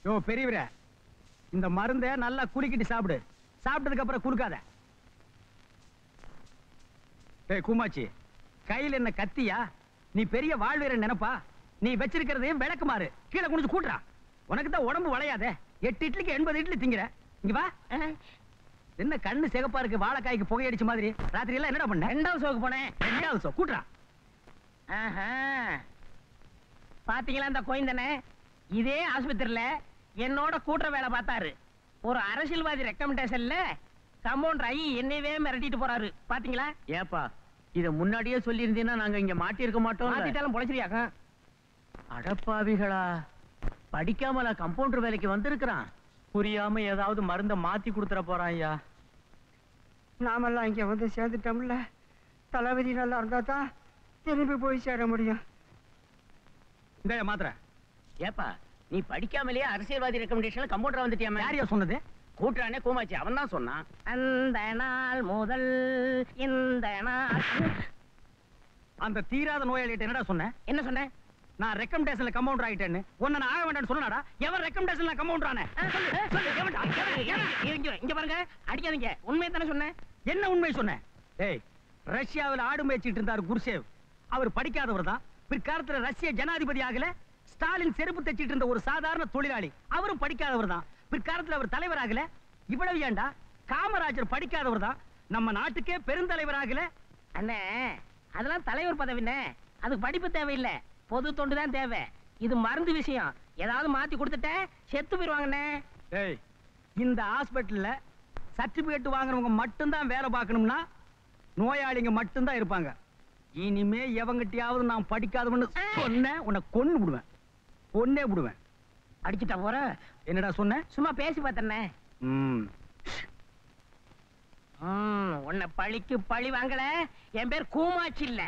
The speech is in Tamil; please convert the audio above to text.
யோ பெரியவரே, இந்த மருந்தை நல்லா குலுக்கிட்டு சாப்பிடு. சாப்பிட்டதுக்கு அப்புறம் குலுக்காத. ஏய் கூமாச்சி, கையில் என்ன கத்தியா? நீ பெரிய வாழ்வீரன் நினைப்பா? நீ வச்சிருக்கிறதையும் விளக்குமாறு கீழே குனிஞ்சு கூட்டுறா. உனக்கு தான் உடம்பு வளையாதே. 8 இட்லிக்கு 80 இட்லி திங்கிற. இங்க வா. என்ன கண்ணு சிகப்பா இருக்கு, வாழைக்காய்க்கு புகையடிச்ச மாதிரி? ராத்திரி எல்லாம் என்னடா பண்ண? 2வது ஷோக்கு போனேன். 2வது ஷோ கூட்டுறா. பாத்தீங்களா இந்த கோயந்தனே? இதே ஆஸ்பத்திரியில என்னோட கூட்டுற வேலை பார்த்தாரு. ஒரு அரசியல்வாதி ரெக்கமெண்டேஷன்ல கம்பவுண்டர் ஐ என்னையவே மிரட்டிட்டு போறாரு. பாத்தீங்களா? ஏப்பா இத முன்னாடியே சொல்லி இருந்தீங்கன்னா நாங்க இங்க மாட்டி இருக்க மாட்டோம். மாத்திட்டாலும் பொழைச்சிரியாக்க. அடப்பாவிகளா, படிக்காமல கம்பவுண்டர் வேலைக்கு வந்திருக்கிறான். புரியாம ஏதாவது மருந்த மாத்தி கொடுத்துற போறான் ஐயா. நாமெல்லாம் இங்க வந்து சேர்ந்துட்டோம்ல. தளபதி நல்லா இருந்தா தான் திரும்பி போய் சேர முடியும். இந்த மாத்திர. ஏப்பா நீ படிக்காமலேயே அரசியல்வாதி ரெக்கமெண்டேஷன்ல கம்பவுண்டர் வந்துட்டியாமே. யாரையா சொன்னது? கூட்டுறானே கூமாச்சி, அவன் தான் சொன்னான். அந்த நாள் முதல் இந்த நாள். அந்த தீராத நோயாளிகிட்ட என்னடா சொன்ன? என்ன சொன்ன? நான் ரெக்கமெண்டேஷன்ல கம்பவுண்டர் ஆயிட்டேன்னு. உன்னை நான் ஆக வேண்டாம்னு சொன்னடா. எவன் ரெக்கமெண்டேஷன்ல கம்பவுண்டர் ஆனே? இங்க பாருங்க, அடிக்காதீங்க. உண்மையை தானே சொன்னேன். என்ன உண்மை சொன்னேன்? ஏய், ரஷ்யாவில் ஆடு மேய்ச்சிட்டு இருந்தார் குர்சேவ். அவர் படிக்காதவர் தான். பிற்காலத்துல ரஷ்ய ஜனாதிபதி ஆகல. ஸ்டாலின் செருப்பு தைச்சிட்டு இருந்த ஒரு சாதாரண தொழிலாளி. அவரும் படிக்காதவர் தான். பிற்காலத்துல அவர் தலைவர் ஆகல. இவ்வளவு ஏண்டா, காமராஜர் படிக்காதவர் தான். நம்ம நாட்டுக்கே பெருந்தலைவர் ஆகல. அண்ணே, அதெல்லாம் தலைவர் பதவினே. அதுக்கு படிப்பு தேவையில்லை, பொது தொண்டு தான் தேவை. இது மருந்து விஷயம். ஏதாவது மாத்தி கொடுத்துட்ட செத்து போயிருவாங்கண்ணே. ஏய், இந்த ஹாஸ்பிட்டல்ல சர்டிபிகேட் வாங்குறவங்க மட்டும்தான் வேலை பார்க்கணும்னா நோயாளிங்க மட்டும்தான் இருப்பாங்க. இனிமே எவங்கிட்டயாவது நான் படிக்காதவன்னு சொன்ன உன்னை கொன்னு விடுவேன். கொன்னே விடுவேன். அடிச்சுட்டா போற. என்னடா சொன்ன? சும்மா பேசி பார்த்தண்ணே. உன்னை பழிக்கு பழி வாங்கல. என் பேர் கூமாச்சி இல்ல.